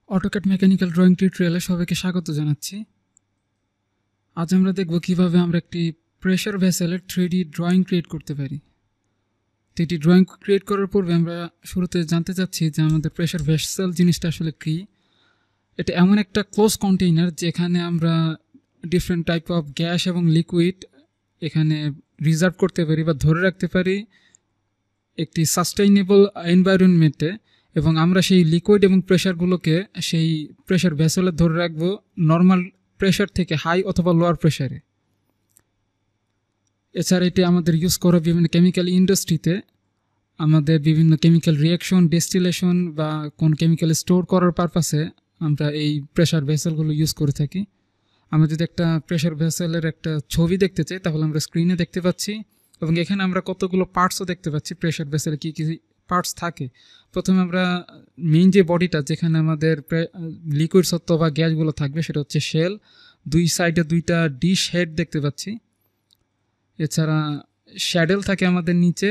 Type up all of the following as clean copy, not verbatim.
AutoCAD mechanical drawing টিউটোরিয়ালে সবাইকে স্বাগত জানাচ্ছি। আজ আমরা দেখব কিভাবে আমরা একটি প্রেশার ভেসেলের 3D ড্রয়িং ক্রিয়েট করতে পারি। তো এটি ড্রয়িং ক্রিয়েট করার পূর্বে আমরা শুরুতে জানতে চাচ্ছি যে আমাদের প্রেশার ভেসেল জিনিসটা আসলে কী। এটা এমন একটা ক্লোজ কন্টেইনার যেখানে আমরা ডিফারেন্ট টাইপ অফ গ্যাস এবং লিকুইড এখানে রিজার্ভ করতে পারি বা ধরে রাখতে পারি একটি সাস্টেইনেবল এনভায়রনমেন্টে, এবং আমরা সেই লিকুইড এবং প্রেশারগুলোকে সেই প্রেশার ভেসেলে ধরে রাখবো নর্মাল প্রেশার থেকে হাই অথবা লোয়ার প্রেশারে। এছাড়া এটি আমাদের ইউজ করা বিভিন্ন কেমিক্যাল ইন্ডাস্ট্রিতে, আমাদের বিভিন্ন কেমিক্যাল রিয়াকশন, ডেস্টিলেশন বা কোন কেমিক্যাল স্টোর করার পারপাসে আমরা এই প্রেশার ভেসেলগুলো ইউজ করে থাকি। আমরা যদি একটা প্রেশার ভেসেলের একটা ছবি দেখতে চাই তাহলে আমরা স্ক্রিনে দেখতে পাচ্ছি, এবং এখানে আমরা কতগুলো পার্টসও দেখতে পাচ্ছি প্রেশার ভেসেলে কী কী পার্টস থাকে। প্রথমে আমরা মেইন যে বডিটা যেখানে আমাদের লিকুইড সত্ত্ব বা গ্যাসগুলো থাকবে সেটা হচ্ছে শেল। দুই সাইডে দুইটা ডিশ হেড দেখতে পাচ্ছি। এছাড়া শ্যাডেল থাকে আমাদের নিচে,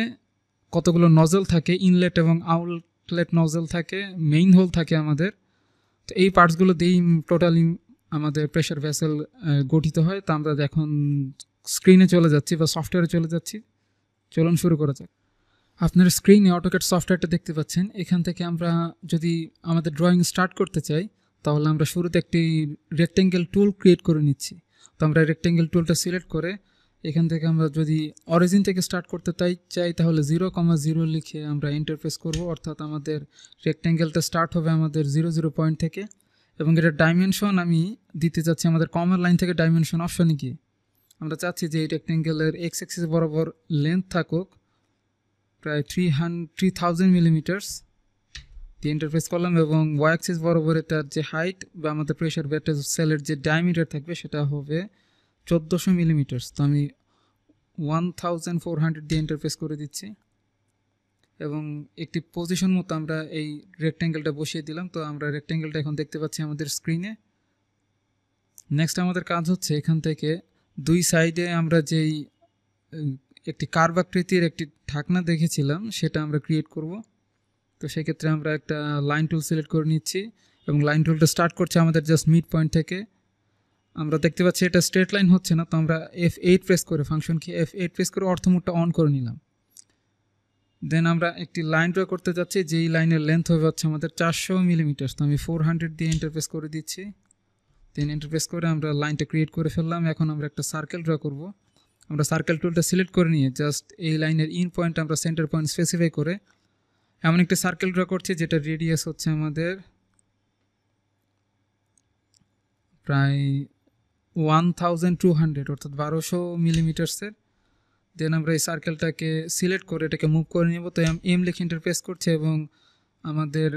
কতগুলো নজল থাকে, ইনলেট এবং আউটলেট নজল থাকে, মেইন হোল থাকে আমাদের। তো এই পার্টসগুলো দিয়েই টোটালি আমাদের প্রেশার ভেসেল গঠিত হয়। তো আমরা এখন স্ক্রিনে চলে যাচ্ছি বা সফটওয়্যারে চলে যাচ্ছি। চলুন শুরু করা যাক। আপনার স্ক্রিনে অটোক্যাড সফটওয়্যারটা দেখতে পাচ্ছেন। এখান থেকে আমরা যদি আমাদের ড্রয়িং স্টার্ট করতে চাই তাহলে আমরা শুরুতে একটি রেক্টেঙ্গেল টুল ক্রিয়েট করে নিচ্ছি। তো আমরা রেক্টেঙ্গেল টুলটা সিলেক্ট করে এখান থেকে আমরা যদি অরিজিন থেকে স্টার্ট করতে চাই তাহলে 0,0 লিখে আমরা ইন্টারফেস করব, অর্থাৎ আমাদের রেক্টেঙ্গেলটা স্টার্ট হবে আমাদের 0,0 পয়েন্ট থেকে। এবং এটার ডাইমেনশন আমি দিতে চাচ্ছি আমাদের কমার লাইন থেকে ডাইমেনশন অপশনে গিয়ে আমরা চাচ্ছি যে এই রেক্টেঙ্গেলের এক্স অ্যাক্সিস বরাবর লেন্থ থাকুক প্রায় 3000 মিলিমিটার্স দিয়ে ইন্টারফেস করলাম, এবং ওয়াই অ্যাক্সিস বরাবর এটার যে হাইট বা আমাদের প্রেশার ভেসেলের যে ডায়ামিটার থাকবে সেটা হবে 1400 মিলিমিটার্স। তো আমি 1400 দিয়ে ইন্টারফেস করে দিচ্ছি, এবং একটি পজিশন মতো আমরা এই রেক্টেঙ্গেলটা বসিয়ে দিলাম। তো আমরা রেক্টেঙ্গেলটা এখন দেখতে পাচ্ছি আমাদের স্ক্রিনে। নেক্সট আমাদের কাজ হচ্ছে এখান থেকে দুই সাইডে আমরা যেই একটি কার্ভ আকৃতির একটি ঢাকনা দেখেছিলাম সেটা আমরা ক্রিয়েট করব। তো সেক্ষেত্রে আমরা একটা লাইন টুল সিলেক্ট করে নিচ্ছি, এবং লাইন টুলটা স্টার্ট করছে আমাদের জাস্ট মিড পয়েন্ট থেকে। আমরা দেখতে পাচ্ছি এটা স্ট্রেট লাইন হচ্ছে না, তো আমরা F8 প্রেস করে ফাংশন কি F8 প্রেস করে অর্থ মোডটা অন করে নিলাম। দেন আমরা একটি লাইন ড্র করতে যাচ্ছি, যেই লাইনের লেন্থ হবে হচ্ছে আমাদের 400 মিলিমিটার। তো আমি 400 দিয়ে ইন্টারফেস করে দিচ্ছি। দেন ইন্টারফেস করে আমরা লাইনটা ক্রিয়েট করে ফেললাম। এখন আমরা একটা সার্কেল ড্র করব। আমরা সার্কেল টুলটা সিলেক্ট করে নিয়ে জাস্ট এই লাইনের ইন পয়েন্ট আমরা সেন্টার পয়েন্ট স্পেসিফাই করে এমন একটি সার্কেল ড্র করছি যেটা রেডিয়াস হচ্ছে আমাদের প্রায় 1200 অর্থাৎ 1200 মিলিমিটার্সের। দেন আমরা এই সার্কেলটাকে সিলেক্ট করে এটাকে মুভ করে নেব। তো এম লিখে ইন্টারফেস করছে, এবং আমাদের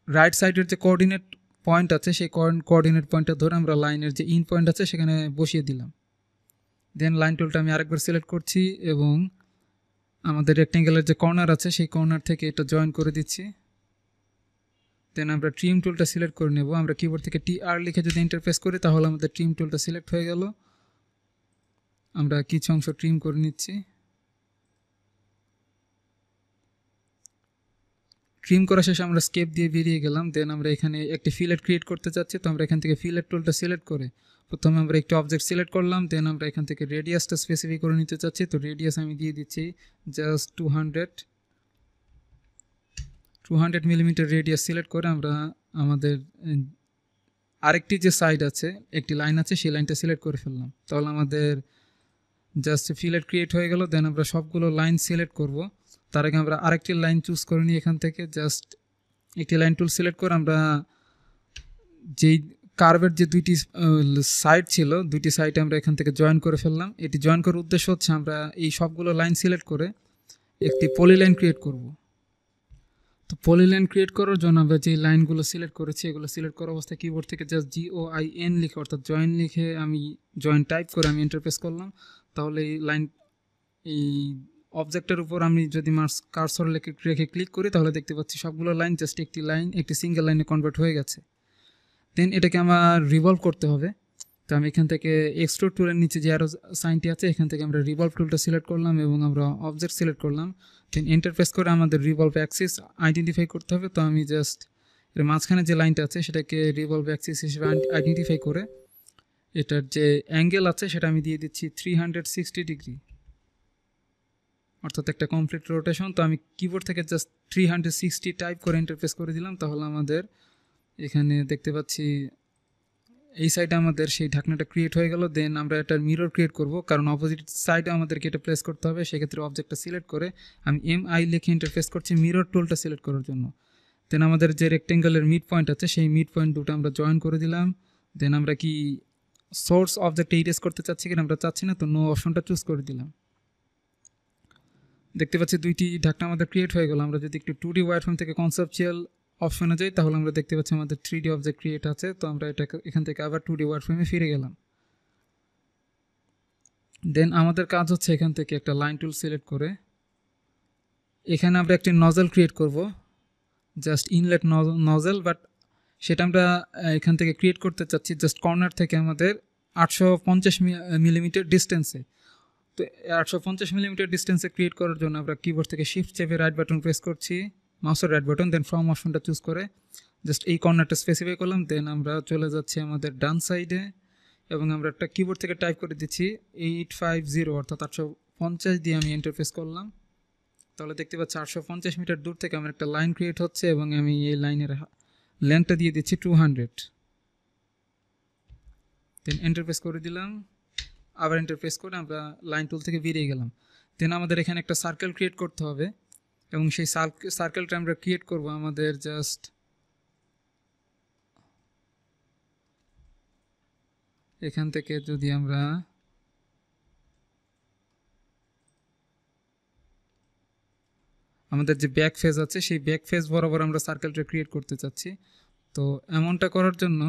রাইট সাইডের যে কোঅর্ডিনেট পয়েন্ট আছে সেই কোঅর্ডিনেট পয়েন্টটা ধরে আমরা লাইনের যে ইন পয়েন্ট আছে সেখানে বসিয়ে দিলাম। দেন লাইন টুলটা আমি আরেকবার সিলেক্ট করছি, এবং আমাদের রেক্টেঙ্গেলের যে কর্নার আছে সেই কর্নার থেকে এটা জয়েন করে দিচ্ছি। দেন আমরা ট্রিম টুলটা সিলেক্ট করে নেব। আমরা কিবোর্ড থেকে TR লিখে যদি ইন্টারফেস করি তাহলে আমাদের ট্রিম টুলটা সিলেক্ট হয়ে গেল। আমরা কিছু অংশ ট্রিম করে নিচ্ছি। ট্রিম করা শেষে আমরা স্কেপ দিয়ে বেরিয়ে গেলাম। দেন আমরা এখানে একটি ফিলেট ক্রিয়েট করতে চাচ্ছি। তো আমরা এখান থেকে ফিলেট টুলটা সিলেক্ট করে প্রথমে আমরা একটি অবজেক্ট সিলেক্ট করলাম। দেন আমরা এখান থেকে রেডিয়াসটা স্পেসিফাই করে নিতে চাচ্ছি। তো রেডিয়াস আমি দিয়ে দিচ্ছি জাস্ট 200 মিলিমিটার রেডিয়াস সিলেক্ট করে আমরা আমাদের আরেকটি যে সাইড আছে একটি লাইন আছে সেই লাইনটা সিলেক্ট করে ফেললাম। তাহলে আমাদের জাস্ট ফিলেট ক্রিয়েট হয়ে গেল। দেন আমরা সবগুলো লাইন সিলেক্ট করব। তার আগে আমরা আরেকটি লাইন চুজ করে নিই। এখান থেকে জাস্ট একটি লাইন টুল সিলেক্ট করে আমরা যেই কার্ভের যে দুইটি সাইড ছিল দুইটি সাইডে আমরা এখান থেকে জয়েন করে ফেললাম। এটি জয়েন করার উদ্দেশ্য হচ্ছে আমরা এই সবগুলো লাইন সিলেক্ট করে একটি পলিলাইন ক্রিয়েট করব। তো পলিলাইন ক্রিয়েট করার জন্য আমরা যে লাইনগুলো সিলেক্ট করেছি এগুলো সিলেক্ট করা অবস্থায় কিবোর্ড থেকে জাস্ট JOIN লিখে অর্থাৎ জয়েন লিখে আমি জয়েন টাইপ করে আমি ইন্টারফেস করলাম। তাহলে এই লাইন এই অবজেক্টের উপর আমি যদি কার্সর রেখে ক্লিক করি তাহলে দেখতে পাচ্ছি সবগুলো লাইন জাস্ট একটি সিঙ্গেল লাইনে কনভার্ট হয়ে গেছে। দেন এটাকে আমার রিভলভ করতে হবে। তো আমি এখান থেকে এক্সট্রুড টুলের নিচে যে অ্যারো সাইনটি আছে এখান থেকে আমরা রিভলভ টুলটা সিলেক্ট করলাম, এবং আমরা অবজেক্ট সিলেক্ট করলাম। দেন ইন্টারফেস করে আমাদের রিভলভ অ্যাক্সিস আইডেন্টিফাই করতে হবে। তো আমি জাস্ট এর মাঝখানে যে লাইনটা আছে সেটাকে রিভলভ অ্যাক্সিস হিসেবে আইডেন্টিফাই করে এটার যে অ্যাঙ্গেল আছে সেটা আমি দিয়ে দিচ্ছি 360 ডিগ্রি, অর্থাৎ একটা কমপ্লিট রোটেশন। তো আমি কিবোর্ড থেকে জাস্ট 360 টাইপ করে ইন্টারফেস করে দিলাম, তাহলে আমাদের এখানে দেখতে পাচ্ছি এই সাইডে আমাদের সেই ঢাকনাটা ক্রিয়েট হয়ে গেল। দেন আমরা এটার মিরর ক্রিয়েট করব, কারণ অপোজিট সাইডে আমাদেরকে এটা প্লেস করতে হবে। সেক্ষেত্রে অবজেক্টটা সিলেক্ট করে আমি MI লিখে ইন্টারফেস করছি মিরর টুলটা সিলেক্ট করার জন্য। দেন আমাদের যে রেক্টেঙ্গেলের মিড পয়েন্ট আছে সেই মিড পয়েন্ট দুটো আমরা জয়েন করে দিলাম। দেন আমরা কি সোর্স অবজেক্টে ইরেজ করতে চাচ্ছি কিনা আমরা চাচ্ছি না, তো নো অপশনটা চুজ করে দিলাম। দেখতে পাচ্ছি দুইটি ঢাকনা আমাদের ক্রিয়েট হয়ে গেল। আমরা যদি একটু 2D ওয়্যারফ্রেম থেকে কনসেপচুয়াল অপশনে যাই তাহলে আমরা দেখতে পাচ্ছি আমাদের 3D অবজেক্ট ক্রিয়েট আছে। তো আমরা এটা এখান থেকে আবার 2D ওয়্যারফ্রেমে ফিরে গেলাম। দেন আমাদের কাজ হচ্ছে এখান থেকে একটা লাইন টুল সিলেক্ট করে এখানে আমরা একটি নজল ক্রিয়েট করব, জাস্ট ইনলেট নজল, বাট সেটা আমরা এখান থেকে ক্রিয়েট করতে চাচ্ছি জাস্ট কর্নার থেকে আমাদের 850 মিলিমিটার ডিস্টেন্সে। তো 850 মিলিমিটার ডিস্টেন্সে ক্রিয়েট করার জন্য আমরা কিবোর্ড থেকে শিফট চেপে রাইট বাটন প্রেস করছি, মাউসের রাইট বাটন, দেন ফ্রম অপশনটা চুজ করে জাস্ট এই কর্নারটা স্পেসিফাই করলাম। দেন আমরা চলে যাচ্ছি আমাদের ডান সাইডে এবং আমরা একটা কিবোর্ড থেকে টাইপ করে দিচ্ছি 850, অর্থাৎ 850 দিয়ে আমি ইন্টারফেস করলাম। তাহলে দেখতে পাচ্ছি 850 মিটার দূর থেকে আমার একটা লাইন ক্রিয়েট হচ্ছে এবং আমি এই লাইনের লেন্থটা দিয়ে দিচ্ছি 200। দেন ইন্টারফেস করে দিলাম, আবার ইন্টারফেস করে আমরা লাইন টুল থেকে বেরিয়ে গেলাম। দেন আমাদের এখানে একটা সার্কেল ক্রিয়েট করতে হবে এবং সেই সার্কেলটা আমরা ক্রিয়েট করব আমাদের জাস্ট এখান থেকে যদি আমরা আমাদের যে ব্যাক ফেজ আছে সেই ব্যাক ফেজ বরাবর আমরা সার্কেলটা ক্রিয়েট করতে চাচ্ছি। তো এমনটা করার জন্য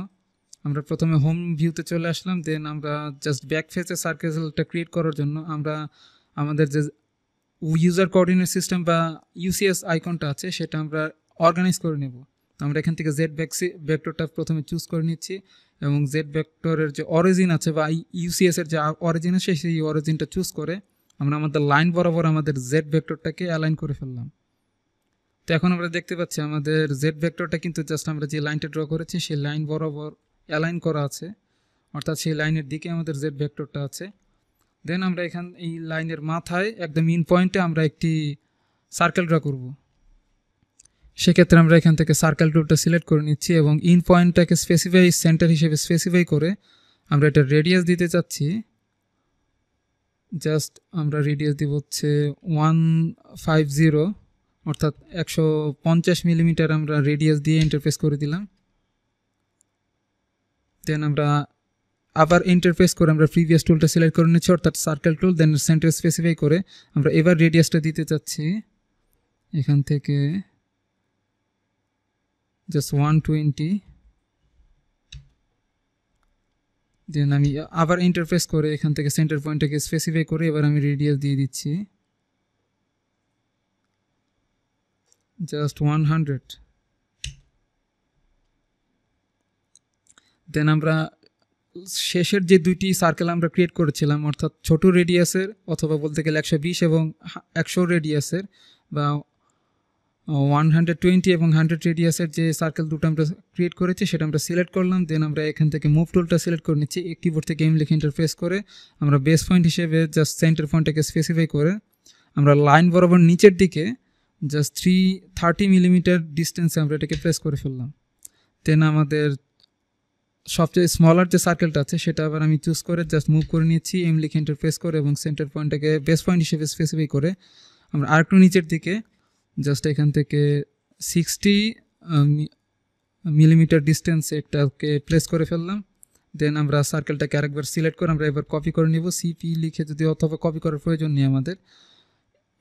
আমরা প্রথমে হোম ভিউতে চলে আসলাম। দেন আমরা জাস্ট ব্যাক ফেজে সার্কেলটা ক্রিয়েট করার জন্য আমরা আমাদের যে ইউজার কোঅর্ডিনেট সিস্টেম বা UCS আইকনটা আছে সেটা আমরা অর্গানাইজ করে নেব। তো আমরা এখান থেকে জেড ভেক্টরটা প্রথমে চুজ করে নিচ্ছি এবং জেড ভেক্টরের যে অরিজিন আছে বা UCS এর যে অরিজিন আছে সেই অরিজিনটা চুজ করে আমরা আমাদের লাইন বরাবর আমাদের জেড ভেক্টরটাকে অ্যালাইন করে ফেললাম। তো এখন আমরা দেখতে পাচ্ছি আমাদের জেড ভেক্টরটা কিন্তু জাস্ট আমরা যে লাইনটা ড্র করেছি সেই লাইন বরাবর অ্যালাইন করা আছে, অর্থাৎ সেই লাইনের দিকে আমাদের জেড ভেক্টরটা আছে। দেন আমরা এই লাইনের মাথায় একদম ইন পয়েন্টে আমরা একটি সার্কেল ড্র করব। সেক্ষেত্রে আমরা এখান থেকে সার্কেল টুলটা সিলেক্ট করে নিচ্ছি এবং ইন পয়েন্টটাকে স্পেসিফাই সেন্টার হিসেবে স্পেসিফাই করে আমরা এটা রেডিয়াস দিতে চাচ্ছি। জাস্ট আমরা রেডিয়াস দিব হচ্ছে 150, অর্থাৎ 150 মিলিমিটার আমরা রেডিয়াস দিয়ে ইন্টারফেস করে দিলাম। দেন আমরা আবার ইন্টারফেস করে আমরা প্রিভিয়াস টুলটা সিলেক্ট করে নিচ্ছি, অর্থাৎ সার্কেল টুল। দেন সেন্টার স্পেসিফাই করে আমরা এবার রেডিয়াসটা দিতে চাচ্ছি এখান থেকে জাস্ট 120। দেন আমি আবার ইন্টারফেস করে এখান থেকে সেন্টার পয়েন্টটাকে স্পেসিফাই করে এবার আমি রেডিয়াস দিয়ে দিচ্ছি জাস্ট 100। দেন আমরা শেষের যে দুইটি সার্কেল আমরা ক্রিয়েট করেছিলাম, অর্থাৎ ছোট রেডিয়াসের অথবা বলতে গেলে 120 এবং 100 রেডিয়াসের বা 120 এবং 100 রেডিয়াসের যে সার্কেল দুটো আমরা ক্রিয়েট করেছি সেটা আমরা সিলেক্ট করলাম। দেন আমরা এখান থেকে মুভ টুলটা সিলেক্ট করে নিচ্ছি, কিবোর্ড থেকে এম লিখে ইন্টারফেস করে আমরা বেস পয়েন্ট হিসেবে জাস্ট সেন্টার পয়েন্টটাকে স্পেসিফাই করে আমরা লাইন বরাবর নিচের দিকে জাস্ট 330 মিলিমিটার ডিস্টেন্সে আমরা এটাকে প্লেস করে ফেললাম। দেন আমাদের সবচেয়ে স্মলার যে সার্কেলটা আছে সেটা আবার আমি চুজ করে জাস্ট মুভ করে নিচ্ছি, এম লিখে ইন্টারফেস করে এবং সেন্টার পয়েন্টটাকে বেস পয়েন্ট হিসেবে স্পেসিফাই করে আমরা আরেকটু নিচের দিকে জাস্ট এখান থেকে 60 মিলিমিটার ডিস্টেন্সে একটাকে প্লেস করে ফেললাম। দেন আমরা সার্কেলটাকে আরেকবার সিলেক্ট করে আমরা এবার কপি করে নিব, সিপি লিখে, যদি অথবা কপি করার প্রয়োজন নেই আমাদের,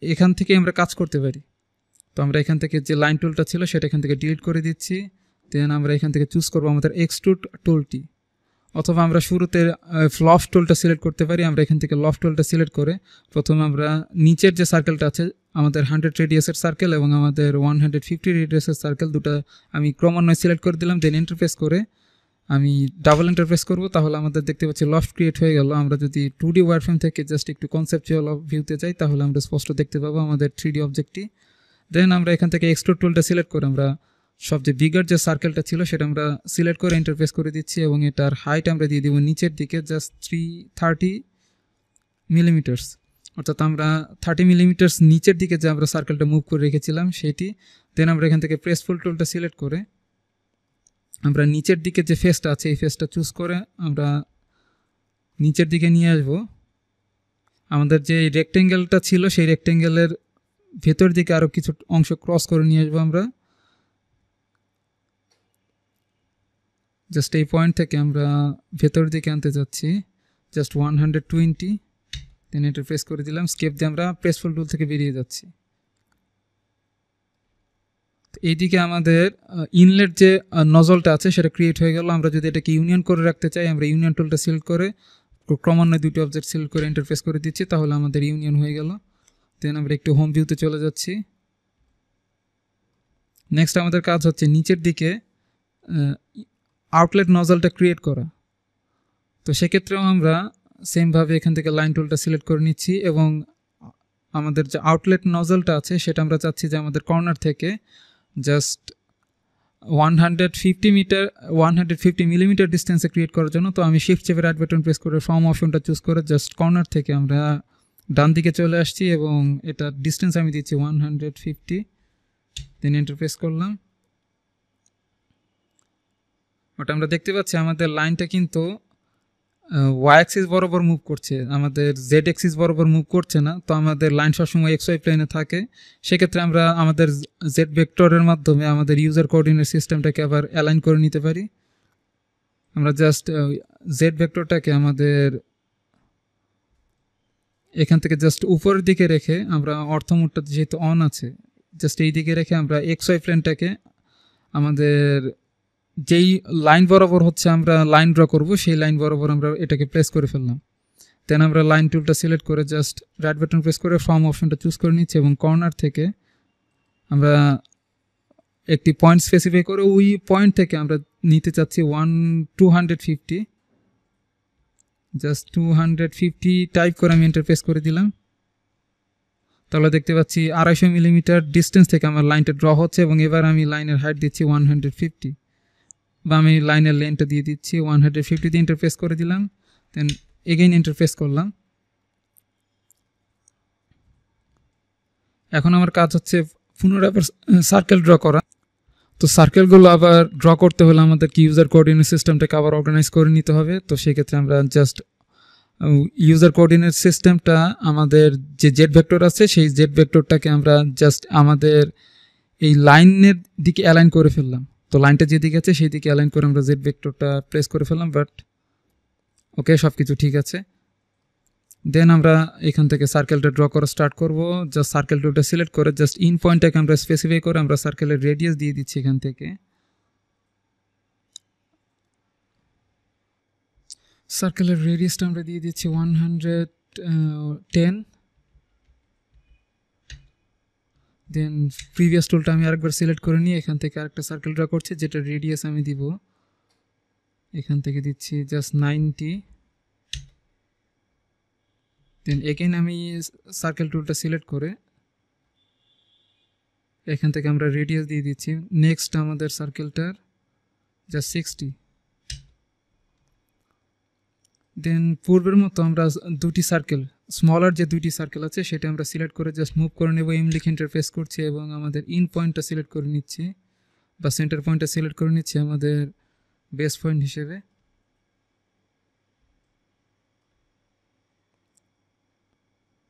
এখান থেকে আমরা কাজ করতে পারি। তো আমরা এখান থেকে যে লাইন টুলটা ছিল সেটা এখান থেকে ডিলিট করে দিচ্ছি। দেন আমরা এখান থেকে চুজ করবো আমাদের এক্সট্রুড টুলটি, অথবা আমরা শুরুতে লফট টুলটা সিলেক্ট করতে পারি। আমরা এখান থেকে লফট টুলটা সিলেক্ট করে প্রথমে আমরা নিচের যে সার্কেলটা আছে আমাদের 100 রেডিয়াসের সার্কেল এবং আমাদের 150 রেডিয়াসের সার্কেল দুটো আমি ক্রমান্বয়ে সিলেক্ট করে দিলাম। দেন ইন্টারফেস করে আমি ডাবল ইন্টারফেস করব, তাহলে আমাদের দেখতে পাচ্ছি লফট ক্রিয়েট হয়ে গেল। আমরা যদি 2D ওয়্যারফ্রেম থেকে জাস্ট একটু কনসেপচুয়াল ভিউতে যাই তাহলে আমরা স্পষ্ট দেখতে পাবো আমাদের 3D অবজেক্টটি। দেন আমরা এখান থেকে এক্সট্রুড টুলটা সিলেক্ট করে আমরা সবচেয়ে বিগার যে সার্কেলটা ছিল সেটা আমরা সিলেক্ট করে ইন্টারফেস করে দিচ্ছি এবং এটার হাইট আমরা দিয়ে দিব নিচের দিকে জাস্ট 330 মিলিমিটার্স, অর্থাৎ আমরা 30 মিলিমিটার্স নিচের দিকে যে আমরা সার্কেলটা মুভ করে রেখেছিলাম সেটি। দেন আমরা এখান থেকে প্রেসফুল টুলটা সিলেক্ট করে আমরা নিচের দিকে যে ফেসটা আছে এই ফেসটা চুজ করে আমরা নিচের দিকে নিয়ে আসব। আমাদের যে রেক্টেঙ্গেলটা ছিল সেই রেক্টেঙ্গেলের ভেতর দিকে আরও কিছু অংশ ক্রস করে নিয়ে আসবো আমরা। জাস্ট এই পয়েন্ট থেকে আমরা ভেতর দিকে আনতে যাচ্ছি জাস্ট 120। দেন এটা প্রেস করে দিলাম, স্কেপ দিয়ে আমরা প্রেসফুল টুল থেকে বেরিয়ে যাচ্ছি। এইদিকে আমাদের ইনলেট যে নজলটা আছে সেটা ক্রিয়েট হয়ে গেল। আমরা যদি এটাকে ইউনিয়ন করে রাখতে চাই আমরা ইউনিয়ন টুলটা সিলেক্ট করে ক্রমান্বয়ে দুটি অবজেক্ট সিলেক্ট করে ইন্টারফেস করে দিচ্ছি, তাহলে আমাদের ইউনিয়ন হয়ে গেল। দেন আমরা একটু হোম ভিউতে চলে যাচ্ছি। নেক্সট আমাদের কাজ হচ্ছে নিচের দিকে আউটলেট নজলটা ক্রিয়েট করা। তো সেক্ষেত্রেও আমরা সেমভাবে এখান থেকে লাইন টুলটা সিলেক্ট করে নিচ্ছি এবং আমাদের যে আউটলেট নজলটা আছে সেটা আমরা চাচ্ছি যে আমাদের কর্নার থেকে জাস্ট 150 মিলিমিটার ডিস্টেন্সে ক্রিয়েট করার জন্য। তো আমি শিফট চেপে রাইট বাটন প্রেস করে ফর্ম অপশনটা চুজ করে জাস্ট কর্নার থেকে আমরা ডান দিকে চলে আসছি এবং এটা ডিস্টেন্স আমি দিচ্ছি 150। দেন এন্টার প্রেস করলাম। বাট আমরা দেখতে পাচ্ছি আমাদের লাইনটা কিন্তু ওয়াই অ্যাক্সিস বরাবর মুভ করছে, আমাদের জেড অ্যাক্সিস বরাবর মুভ করছে না। তো আমাদের লাইন সবসময় এক্স ওয়াই প্লেনে থাকে। সেক্ষেত্রে আমরা আমাদের জেড ভেক্টরের মাধ্যমে আমাদের ইউজার কোঅর্ডিনেট সিস্টেমটাকে আবার অ্যালাইন করে নিতে পারি। আমরা জাস্ট জেড ভেক্টরটাকে আমাদের এখান থেকে জাস্ট উপরের দিকে রেখে আমরা অর্থমোডটা যেহেতু অন আছে জাস্ট এই দিকে রেখে আমরা এক্স ওয়াই প্লেনটাকে আমাদের যেই লাইন বরাবর হচ্ছে আমরা লাইন ড্র করব সেই লাইন বরাবর আমরা এটাকে প্লেস করে ফেললাম। দেন আমরা লাইন টুলটা সিলেক্ট করে জাস্ট রাইট বাটন প্রেস করে ফর্ম অপশনটা চুজ করে নিচ্ছি এবং কর্নার থেকে আমরা একটি পয়েন্ট স্পেসিফাই করে ওই পয়েন্ট থেকে আমরা নিতে চাচ্ছি 250। জাস্ট 250 টাইপ করে আমি এন্টার প্রেস করে দিলাম। তাহলে দেখতে পাচ্ছি 250 মিলিমিটার ডিস্টেন্স থেকে আমার লাইনটা ড্র হচ্ছে এবং এবার আমি লাইনের হাইট দিচ্ছি 150 বা আমি লাইনের লেনটা দিয়ে দিচ্ছি 150 দিয়ে ইন্টারফেস করে দিলাম। দেন এগেইন ইন্টারফেস করলাম। এখন আমার কাজ হচ্ছে পুনরায় আবার সার্কেল ড্র করা। তো সার্কেলগুলো আবার ড্র করতে হলে আমাদের কি ইউজার কোঅর্ডিনেট সিস্টেমটাকে আবার অর্গানাইজ করে নিতে হবে। তো সেক্ষেত্রে আমরা জাস্ট ইউজার কোঅর্ডিনেট সিস্টেমটা আমাদের যে জেড ভেক্টর আছে সেই জেড ভেক্টরটাকে আমরা জাস্ট আমাদের এই লাইনের দিকে অ্যালাইন করে ফেললাম। তো লাইনটা যেদিকে আছে সেই দিকে অ্যালাইন করে আমরা জেড ভেক্টরটা প্রেস করে ফেললাম। বাট ওকে, সব কিছু ঠিক আছে। দেন আমরা এখান থেকে সার্কেলটা ড্র করা স্টার্ট করব। জাস্ট সার্কেল টুলটা সিলেক্ট করে জাস্ট ইন পয়েন্টটাকে আমরা স্পেসিফাই করে আমরা সার্কেলের রেডিয়াস দিয়ে দিচ্ছি। এখান থেকে সার্কেলের রেডিয়াসটা আমরা দিয়ে দিচ্ছি 110। দেন প্রিভিয়াস টুলটা আমি আরেকবার সিলেক্ট করে নিয়ে এখান থেকে আরেকটা সার্কেল ড্র করছি যেটা রেডিয়াস আমি দিব এখান থেকে দিচ্ছি জাস্ট 90। দেন এগেইন আমি সার্কেল টুলটা সিলেক্ট করে এখান থেকে আমরা রেডিয়াস দিয়ে দিচ্ছি। নেক্সট আমাদের সার্কেলটার জাস্ট 60। দেন পূর্বের মতো আমরা দুটি সার্কেল স্মলার যে দুইটি সার্কেল আছে সেটা আমরা সিলেক্ট করে জাস্ট মুভ করে নেব। এম লিখে ইন্টারফেস করছি এবং আমাদের ইন পয়েন্টটা সিলেক্ট করে নিচ্ছি বা সেন্টার পয়েন্টটা সিলেক্ট করে নিচ্ছি আমাদের বেস পয়েন্ট হিসেবে।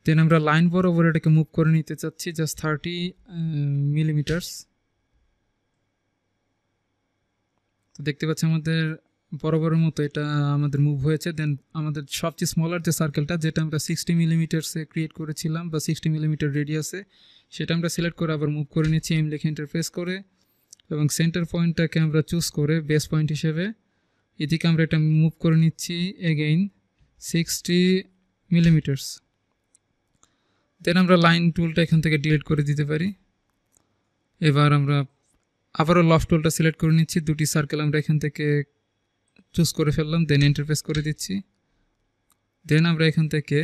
দেন আমরা লাইন বরাবর এটাকে মুভ করে নিতে চাচ্ছি জাস্ট 30 মিলিমিটার্স। তো দেখতে পাচ্ছি আমাদের বরাবরের মতো এটা আমাদের মুভ হয়েছে। দেন আমাদের সবচেয়ে স্মলার যে সার্কেলটা যেটা আমরা 60 মিলিমিটারসে ক্রিয়েট করেছিলাম বা 60 মিলিমিটার রেডিয়াসে সেটা আমরা সিলেক্ট করে আবার মুভ করে নিচ্ছি এম লিখে ইন্টারফেস করে এবং সেন্টার পয়েন্টটাকে আমরা চুজ করে বেস পয়েন্ট হিসেবে এদিকে আমরা এটা মুভ করে নিচ্ছি এগেইন 60 মিলিমিটার্স। দেন আমরা লাইন টুলটা এখান থেকে ডিলিট করে দিতে পারি। এবার আমরা আবারও লফট টুলটা সিলেক্ট করে নিচ্ছি। দুটি সার্কেল আমরা এখান থেকে চুজ করে ফেললাম। দেন ইন্টারফেস করে দিচ্ছি। দেন আমরা এখান থেকে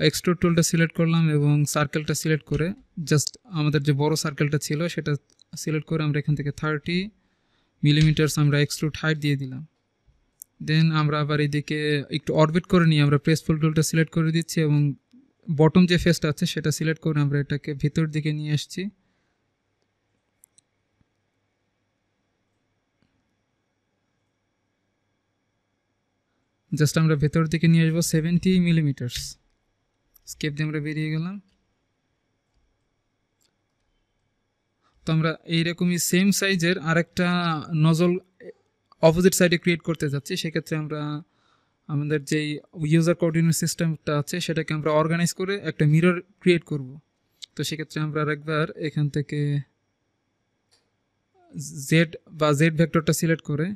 এক্সট্রুড টুলটা সিলেক্ট করলাম এবং সার্কেলটা সিলেক্ট করে জাস্ট আমাদের যে বড় সার্কেলটা ছিল সেটা সিলেক্ট করে আমরা এখান থেকে 30 মিলিমিটার আমরা এক্সট্রুড হাইট দিয়ে দিলাম। দেন আমরা আবার এদিকে একটু অরবিট করে নিয়ে আমরা প্রেসফুল টুলটা সিলেক্ট করে দিচ্ছি এবং বটম যে ফেসটা আছে সেটা সিলেক্ট করে আমরা এটাকে ভিতর দিকে নিয়ে আসছি। জাস্ট আমরা ভেতর দিকে নিয়ে আসবো 70 মিলিমিটার। স্কেপ দিয়ে আমরা বেরিয়ে গেলাম। তো আমরা এইরকমই সেম সাইজের আরেকটা নজল অপোজিট সাইডে ক্রিয়েট করতে যাচ্ছি। সেক্ষেত্রে আমরা আমাদের যেই ইউজার কোঅর্ডিনেট সিস্টেমটা আছে সেটাকে আমরা অর্গানাইজ করে একটা মিরর ক্রিয়েট করব। তো সেক্ষেত্রে আমরা আরেকবার এখান থেকে জেড বা জেড ভেক্টরটা সিলেক্ট করে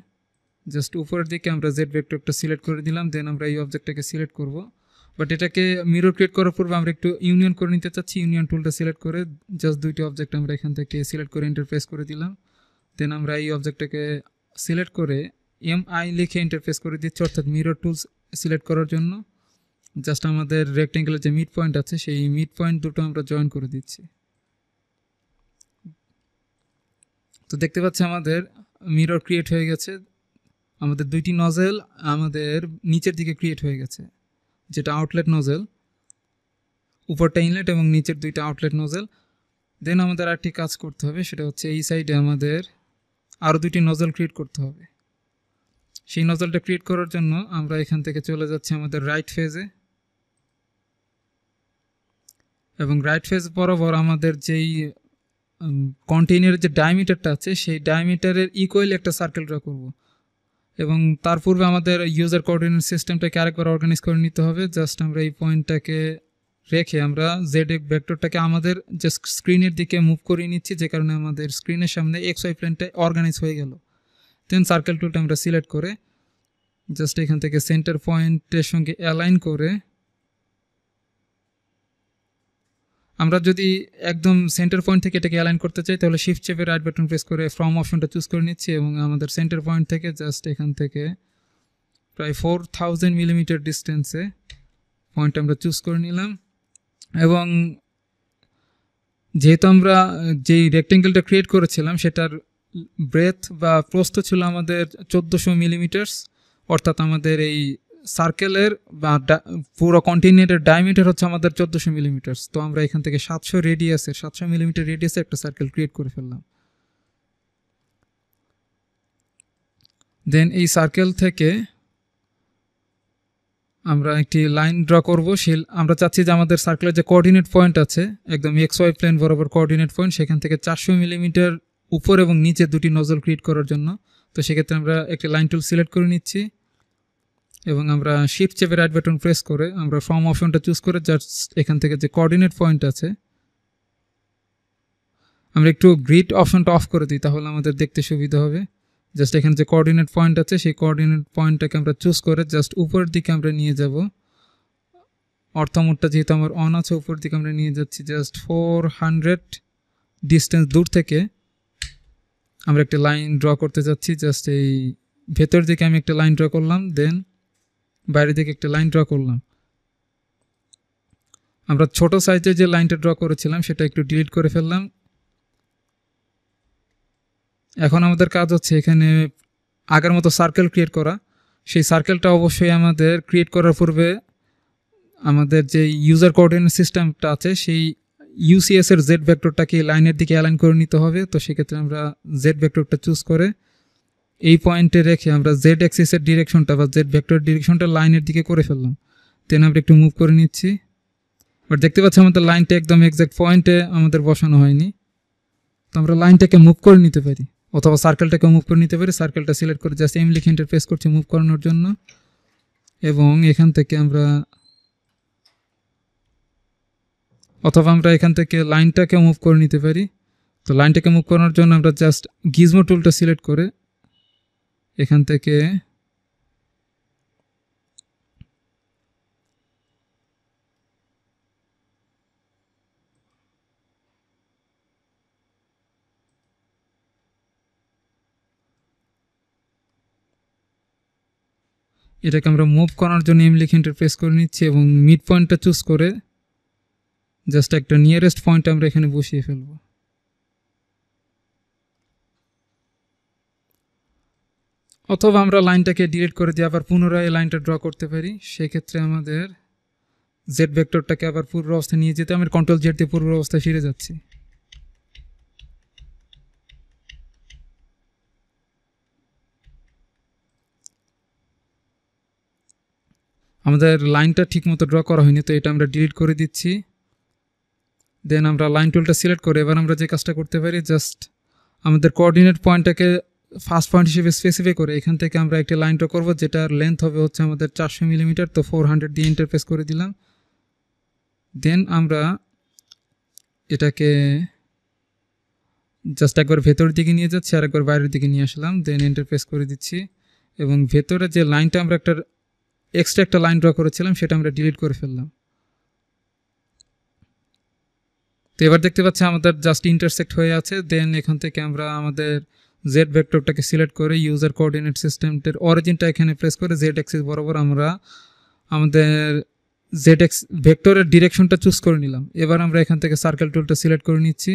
জাস্ট উপরের দিকে আমরা জেড ভেক্টরটা সিলেক্ট করে দিলাম। দেন আমরা এই অবজেক্টটাকে সিলেক্ট করব, বাট এটাকে মিরর ক্রিয়েট করার পূর্বে আমরা একটু ইউনিয়ন করে নিতে চাচ্ছি। ইউনিয়ন টুলটা সিলেক্ট করে জাস্ট দুইটি অবজেক্ট আমরা এখান থেকে সিলেক্ট করে ইন্টারফেস করে দিলাম। দেন আমরা এই অবজেক্টটাকে সিলেক্ট করে MI লিখে ইন্টারফেস করে দিচ্ছি, অর্থাৎ মিরর টুলস সিলেক্ট করার জন্য জাস্ট আমাদের রেক্টেঙ্গেলের যে মিড পয়েন্ট আছে সেই মিড পয়েন্ট দুটো আমরা জয়েন করে দিচ্ছি। তো দেখতে পাচ্ছি আমাদের মিরর ক্রিয়েট হয়ে গেছে। আমাদের দুইটি নজেল আমাদের নিচের দিকে ক্রিয়েট হয়ে গেছে, যেটা আউটলেট নজেল, উপরটা ইনলেট এবং নিচের দুইটা আউটলেট নজেল। দেন আমাদের আরেকটি কাজ করতে হবে, সেটা হচ্ছে এই সাইডে আমাদের আরও দুইটি নজেল ক্রিয়েট করতে হবে। সেই নজলটা ক্রিয়েট করার জন্য আমরা এখান থেকে চলে যাচ্ছি আমাদের রাইট ফেজে, এবং রাইট ফেজ বরাবর আমাদের যেই কন্টেইনারের যে ডায়ামিটারটা আছে সেই ডায়ামিটারের ইকুয়াল একটা সার্কেল ড্র করব। এবং তার পূর্বে আমাদের ইউজার কোঅর্ডিনেট সিস্টেমটাকে আরেকবার অর্গানাইজ করে নিতে হবে। জাস্ট আমরা এই পয়েন্টটাকে রেখে আমরা জেড ভেক্টরটাকে আমাদের যে স্ক্রিনের দিকে মুভ করিয়ে নিচ্ছি, যে কারণে আমাদের স্ক্রিনের সামনে XY প্লেনটা অর্গানাইজ হয়ে গেল। দেন সার্কেল টুলটা আমরা সিলেক্ট করে জাস্ট এখান থেকে সেন্টার পয়েন্টের সঙ্গে অ্যালাইন করে আমরা যদি একদম সেন্টার পয়েন্ট থেকে এটাকে অ্যালাইন করতে চাই তাহলে শিফট চেপে রাইট বাটন প্রেস করে ফ্রম অপশনটা চুজ করে নিচ্ছি এবং আমাদের সেন্টার পয়েন্ট থেকে জাস্ট এখান থেকে প্রায় 4000 মিলিমিটার ডিস্টেন্সে পয়েন্ট আমরা চুজ করে নিলাম। এবং যেহেতু আমরা যেই রেক্টেঙ্গেলটা ক্রিয়েট করেছিলাম সেটার ব্রেথ বা প্রস্থ ছিল আমাদের 1400 মিলিমিটার্স, অর্থাৎ আমাদের এই সার্কেলের বা পুরো কন্টিনেন্টের ডায়ামিটার হচ্ছে আমাদের 1400 মিলিমিটার্স। তো আমরা এখান থেকে 700 মিলিমিটার রেডিয়াসের একটা সার্কেল ক্রিয়েট করে ফেললাম। দেন এই সার্কেল থেকে আমরা একটি লাইন ড্র করব। আমরা চাচ্ছি যে আমাদের সার্কেলের যে কোঅর্ডিনেট পয়েন্ট আছে একদম XY প্লেন বরাবর কোঅর্ডিনেট পয়েন্ট, সেখান থেকে 400 মিলিমিটার উপর এবং নিচে দুটি নজল ক্রিয়েট করার জন্য। তো সেক্ষেত্রে আমরা একটি লাইন টুল সিলেক্ট করে নিচ্ছি এবং আমরা শিফট চেপে রাইট বাটন প্রেস করে আমরা ফ্রম অপশনটা চুজ করে জাস্ট এখান থেকে যে কোঅর্ডিনেট পয়েন্ট আছে আমরা একটু গ্রিড অপশনটা অফ করে দিই, তাহলে আমাদের দেখতে সুবিধা হবে। জাস্ট এখানে যে কোঅর্ডিনেট পয়েন্ট আছে সেই কোঅর্ডিনেট পয়েন্টটাকে আমরা চুজ করে জাস্ট উপরের দিকে আমরা নিয়ে যাব। অর্থমোডটা যেহেতু আমার অন আছে, উপরের দিকে আমরা নিয়ে যাচ্ছি জাস্ট 400 ডিস্টেন্স দূর থেকে আমরা একটা লাইন ড্র করতে যাচ্ছি। জাস্ট এই ভেতর দিকে আমি একটা লাইন ড্র করলাম, দেন বাইরের দিকে একটা লাইন ড্র করলাম। আমরা ছোট সাইজের যে লাইনটা ড্র করেছিলাম সেটা একটু ডিলিট করে ফেললাম। এখন আমাদের কাজ হচ্ছে এখানে আগের মতো সার্কেল ক্রিয়েট করা। সেই সার্কেলটা অবশ্যই আমাদের ক্রিয়েট করার পূর্বে আমাদের যে ইউজার কোঅর্ডিনেট সিস্টেমটা আছে সেই UCS এর জেড ভেক্টরটাকে লাইনের দিকে অ্যালাইন করে নিতে হবে। তো সেক্ষেত্রে আমরা জেড ভেক্টরটা চুজ করে এই পয়েন্টে রেখে আমরা জেড অ্যাক্সিসের ডিরেকশনটা বা জেড ভেক্টর ডিরেকশনটা লাইনের দিকে করে ফেললাম। দেন আমরা একটু মুভ করে নিচ্ছি, বাট দেখতে পাচ্ছি আমাদের লাইনটা একদম এক্স্যাক্ট পয়েন্টে আমাদের বসানো হয়নি। তো আমরা লাইনটাকে মুভ করে নিতে পারি অথবা সার্কেলটাকে মুভ করে নিতে পারি। সার্কেলটা সিলেক্ট করে জাস্ট লিখে ইন্টারফেস করছি মুভ করানোর জন্য, এবং এখান থেকে আমরা এখান থেকে লাইনটাকে মুভ করে নিতে পারি। তো লাইনটাকে মুভ করানোর জন্য আমরা জাস্ট গিজমো টুলটা সিলেক্ট করে এখান থেকে এটাকে আমরা মুভ করার জন্য লিখে ইন্টারফেস করে নিচ্ছি এবং মিড পয়েন্টটা চুজ করে জাস্ট একটা নিয়ারেস্ট পয়েন্ট আমরা এখানে বসিয়ে ফেলবো। অথবা আমরা লাইনটাকে ডিলিট করে দিয়ে আবার পুনরায় লাইনটা ড্র করতে পারি। সেক্ষেত্রে আমাদের জেড ভেক্টরটাকে আবার পূর্ব অবস্থায় নিয়ে যেতে আমরা কন্ট্রোল জেড দিয়ে পূর্ব অবস্থায় ফিরে যাচ্ছি। আমাদের লাইনটা ঠিকমতো ড্র করা হয়নি, তো এটা আমরা ডিলিট করে দিচ্ছি। দেন আমরা লাইন টুলটা সিলেক্ট করে এবার আমরা যে কাজটা করতে পারি, জাস্ট আমাদের কোঅর্ডিনেট পয়েন্টটাকে ফার্স্ট পয়েন্ট হিসেবে স্পেসিফাই করে এখান থেকে আমরা একটা লাইন ড্র করবো যেটার লেন্থ হবে হচ্ছে আমাদের 400 মিলিমিটার। তো 400 দিয়ে ইন্টারফেস করে দিলাম। দেন আমরা এটাকে জাস্ট একবার ভেতরের দিকে নিয়ে যাচ্ছি আর একবার বাইরের দিকে নিয়ে আসলাম। দেন ইন্টারফেস করে দিচ্ছি এবং ভেতরে যে লাইনটা আমরা এক্সট্রা একটা লাইন ড্র করেছিলাম সেটা আমরা ডিলিট করে ফেললাম। তো এবার দেখতে পাচ্ছি আমাদের জাস্ট ইন্টারসেক্ট হয়ে আছে। দেন এখান থেকে আমরা আমাদের জেড ভেক্টরটাকে সিলেক্ট করে ইউজার কোঅর্ডিনেট সিস্টেমের অরিজিনটা এখানে প্রেস করে জেড অ্যাক্সিস বরাবর আমরা আমাদের জেড এক্স ভেক্টরের ডিরেকশনটা চুজ করে নিলাম। এবার আমরা এখান থেকে সার্কেল টুলটা সিলেক্ট করে নিচ্ছি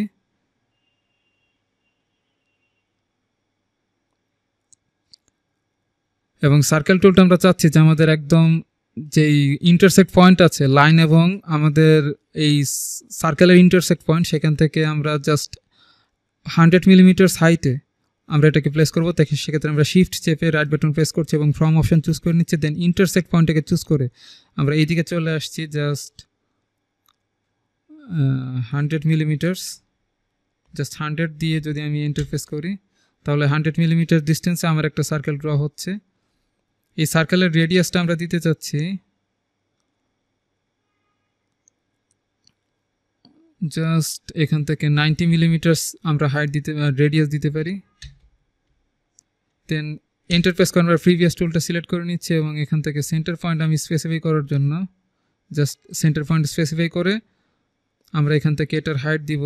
এবং সার্কেল টুলটা আমরা চাচ্ছি যে আমাদের একদম যেই ইন্টারসেক্ট পয়েন্ট আছে লাইন এবং আমাদের এই সার্কেলের ইন্টারসেক্ট পয়েন্ট, সেখান থেকে আমরা জাস্ট 100 মিলিমিটার হাইটে আমরা এটাকে প্লেস করবো। সেক্ষেত্রে আমরা শিফট চেপে রাইট বাটন প্রেস করছি এবং ফ্রম অপশন চুজ করে নিচ্ছি। দেন ইন্টারসেক্ট পয়েন্টটাকে চুজ করে আমরা এইদিকে চলে আসছি জাস্ট 100 মিলিমিটার্স, জাস্ট 100 দিয়ে যদি আমি ইন্টারফেস করি তাহলে 100 মিলিমিটার ডিস্টেন্সে আমার একটা সার্কেল ড্র হচ্ছে। এই সার্কেলের রেডিয়াসটা আমরা দিতে চাচ্ছি জাস্ট এখান থেকে 90 মিলিমিটার্স আমরা হাইট দিতে রেডিয়াস দিতে পারি। দেন ইন্টারফেস করে আমরা প্রিভিয়াস টুলটা সিলেক্ট করে নিচ্ছি এবং এখান থেকে সেন্টার পয়েন্ট আমি স্পেসিফাই করার জন্য জাস্ট সেন্টার পয়েন্ট স্পেসিফাই করে আমরা এখান থেকে এটার হাইট দিব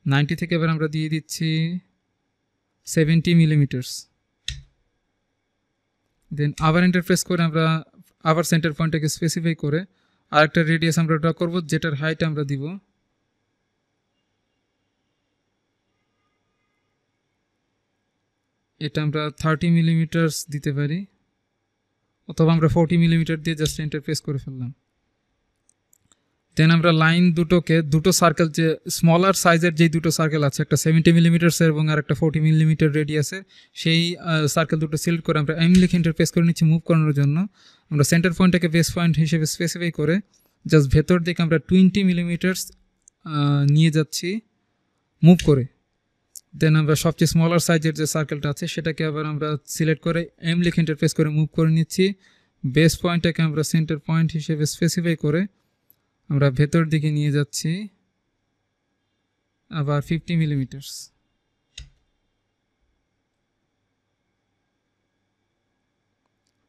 90 থেকে এবার আমরা দিয়ে দিচ্ছি 70 মিলিমিটার্স। দেন আবার ইন্টারফেস করে আমরা আবার সেন্টার পয়েন্টটাকে স্পেসিফাই করে আরেকটা রেডিয়াস আমরা ড্র করব যেটার হাইট আমরা দিব এটা আমরা 30 মিলিমিটার্স দিতে পারি অথবা আমরা 40 মিলিমিটার দিয়ে জাস্ট ইন্টারফেস করে ফেললাম। দেন আমরা লাইন দুটো সার্কেল যে স্মলার সাইজের যেই দুটো সার্কেল আছে, একটা 70 মিলিমিটার্সের এবং আর একটা 40 মিলিমিটার রেডিয়াসের, সেই সার্কেল দুটো সিলেক্ট করে আমরা এম লিখে ইন্টারফেস করে নিচ্ছি মুভ করানোর জন্য। আমরা সেন্টার পয়েন্টটাকে বেস পয়েন্ট হিসেবে স্পেসিফাই করে জাস্ট ভেতর দিকে আমরা 20 মিলিমিটার্স নিয়ে যাচ্ছি মুভ করে। দেন আমরা সবচেয়ে স্মলার সাইজের যে সার্কেলটা আছে সেটাকে আবার আমরা সিলেক্ট করে এম লিখে ইন্টারফেস করে মুভ করে নিচ্ছি। বেস পয়েন্টটাকে আমরা সেন্টার পয়েন্ট হিসেবে স্পেসিফাই করে আমরা ভেতর দিকে নিয়ে যাচ্ছি আবার 50 মিলিমিটার্স।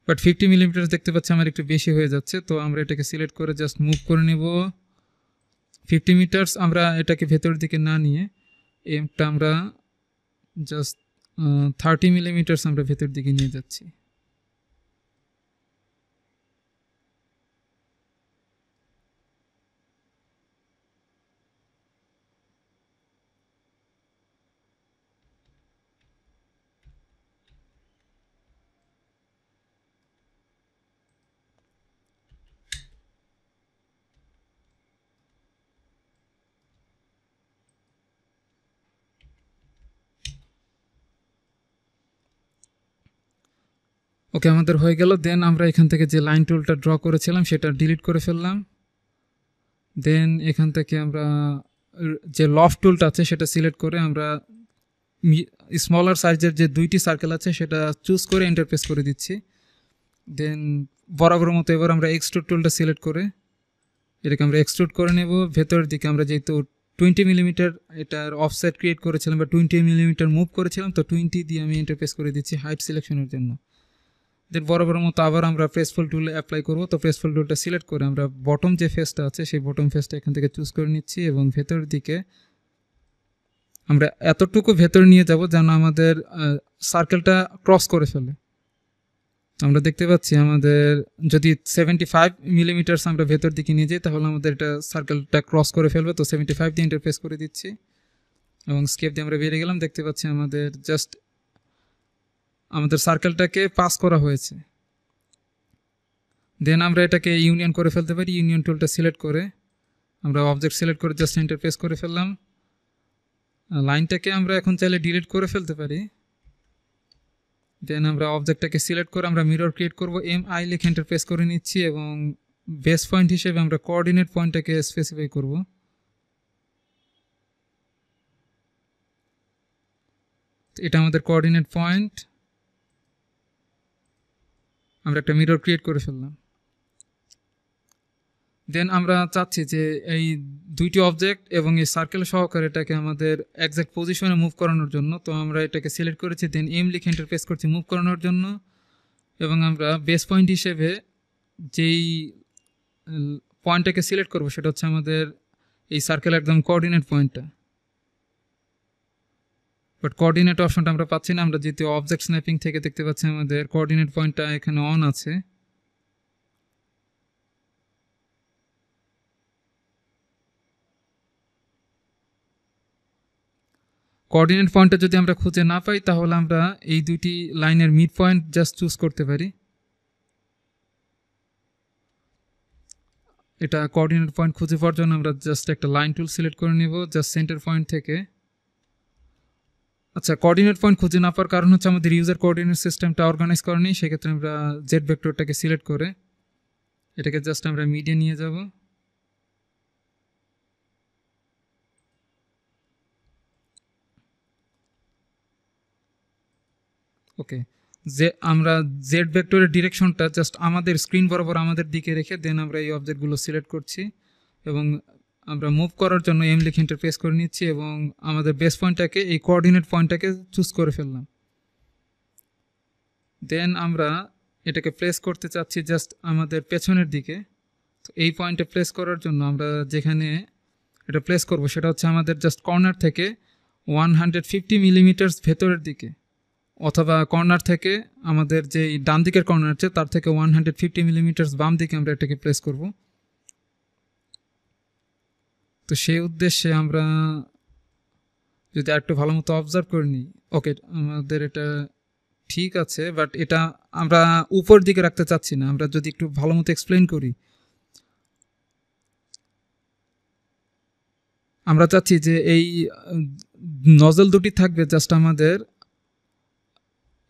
বাট 50 মিলিমিটার দেখতে পাচ্ছি আমার একটু বেশি হয়ে যাচ্ছে, তো আমরা এটাকে সিলেক্ট করে জাস্ট মুভ করে নেব 50 মিটার্স। আমরা এটাকে ভেতর দিকে না নিয়ে এমটা আমরা জাস্ট 30 মিলিমিটার্স আমরা ভেতর দিকে নিয়ে যাচ্ছি। ওকে, আমাদের হয়ে গেল। দেন আমরা এখান থেকে যে লাইন টুলটা ড্র করেছিলাম সেটা ডিলিট করে ফেললাম। দেন এখান থেকে আমরা যে লফট টুলটা আছে সেটা সিলেক্ট করে আমরা স্মলার সাইজের যে দুইটি সার্কেল আছে সেটা চুজ করে ইন্টারফেস করে দিচ্ছি। দেন বরাবর মতো এবার আমরা এক্সট্রুড টুলটা সিলেক্ট করে এটাকে আমরা এক্সট্রুড করে নেব। ভেতরের দিকে আমরা যেহেতু 20 মিলিমিটার এটার অফসেট ক্রিয়েট করেছিলাম বা 20 মিলিমিটার মুভ করেছিলাম, তো 20 দিয়ে আমি ইন্টারফেস করে দিচ্ছি হাইট সিলেকশনের জন্য। দেন বরাবর মতো আবার আমরা প্রেসফুল টুল অ্যাপ্লাই করব। তো প্রেসফুল টুলটা সিলেক্ট করে আমরা বটম যে ফেসটা আছে সেই বটম ফেসটা এখান থেকে চুজ করে নিচ্ছি এবং ভেতরের দিকে আমরা এতটুকু ভেতর নিয়ে যাব যেন আমাদের সার্কেলটা ক্রস করে ফেলে। আমরা দেখতে পাচ্ছি আমাদের যদি 75 মিলিমিটার্স আমরা ভেতর দিকে নিয়ে যাই তাহলে আমাদের এটা সার্কেলটা ক্রস করে ফেলবে। তো 75 দিয়ে ইন্টারফেস করে দিচ্ছি এবং স্কেপ দিয়ে আমরা বেরিয়ে গেলাম। দেখতে পাচ্ছি আমাদের জাস্ট আমাদের সার্কেলটাকে পাস করা হয়েছে। দেন আমরা এটাকে ইউনিয়ন করে ফেলতে পারি। ইউনিয়ন টুলটা সিলেক্ট করে আমরা অবজেক্ট সিলেক্ট করে জাস্ট ইন্টারফেস করে ফেললাম। লাইনটাকে আমরা এখন চাইলে ডিলিট করে ফেলতে পারি। দেন আমরা অবজেক্টটাকে সিলেক্ট করে আমরা মিরর ক্রিয়েট করব, MI লিখে ইন্টারফেস করে নিচ্ছি এবং বেস পয়েন্ট হিসেবে আমরা কোঅর্ডিনেট পয়েন্টটাকে স্পেসিফাই করব। এটা আমাদের কোঅর্ডিনেট পয়েন্ট। আমরা একটা মিরর ক্রিয়েট করে ফেললাম। দেন আমরা চাচ্ছি যে এই দুইটি অবজেক্ট এবং এই সার্কেল সহকারে এটাকে আমাদের এক্সাক্ট পজিশনে মুভ করানোর জন্য, তো আমরা এটাকে সিলেক্ট করেছি। দেন M লিখে ইন্টারফেস করছি মুভ করানোর জন্য এবং আমরা বেস পয়েন্ট হিসেবে যেই পয়েন্টটাকে সিলেক্ট করব সেটা হচ্ছে আমাদের এই সার্কেল একদম কোঅর্ডিনেট পয়েন্টটা। বাট কোঅর্ডিনেট অপশনটা আমরা পাচ্ছি না। আমরা যেহেতু অবজেক্ট স্ন্যাপিং থেকে দেখতে পাচ্ছি আমাদের কোঅর্ডিনেট পয়েন্টটা এখানে অন আছে। কোঅর্ডিনেট পয়েন্টটা যদি আমরা খুঁজে না পাই তাহলে আমরা এই দুইটি লাইনের মিড পয়েন্ট জাস্ট চুজ করতে পারি। এটা কোঅর্ডিনেট পয়েন্ট খুঁজে পাওয়ার জন্য আমরা জাস্ট একটা লাইন টুল সিলেক্ট করে নিব জাস্ট সেন্টার পয়েন্ট থেকে। আচ্ছা, কোঅর্ডিনেট পয়েন্ট খুঁজে না পাওয়ার কারণ হচ্ছে আমাদের ইউজার কোঅর্ডিনেট সিস্টেমটা অর্গানাইজ করা নেই। সেক্ষেত্রে আমরা জেড ভেক্টরটাকে সিলেক্ট করে এটাকে জাস্ট আমরা মিডিয়ে নিয়ে যাব। ওকে, যে আমরা জেড ভেক্টরের ডিরেকশনটা জাস্ট আমাদের স্ক্রিন বরাবর আমাদের দিকে রেখে দেন আমরা এই অবজেক্টগুলো সিলেক্ট করছি এবং আমরা মুভ করার জন্য M লিখে ইন্টারফেস করে নিচ্ছি এবং আমাদের বেস পয়েন্টটাকে এই কোঅর্ডিনেট পয়েন্টটাকে চুজ করে ফেললাম। দেন আমরা এটাকে প্লেস করতে চাচ্ছি জাস্ট আমাদের পেছনের দিকে। তো এই পয়েন্টে প্লেস করার জন্য আমরা যেখানে এটা প্লেস করব সেটা হচ্ছে আমাদের জাস্ট কর্নার থেকে 150 মিলিমিটার ভেতরের দিকে, অথবা কর্নার থেকে আমাদের যে ডান দিকের কর্নার আছে তার থেকে 150 মিলিমিটার বাম দিকে আমরা এটাকে প্লেস করব। তো সেই উদ্দেশ্যে আমরা যদি একটু ভালো মতো অবজার্ভ করে নিই, ওকে আমাদের এটা ঠিক আছে, বাট এটা আমরা উপর দিকে রাখতে চাচ্ছি না। আমরা যদি একটু ভালো মতো এক্সপ্লেন করি, আমরা চাচ্ছি যে এই নজল দুটি থাকবে জাস্ট আমাদের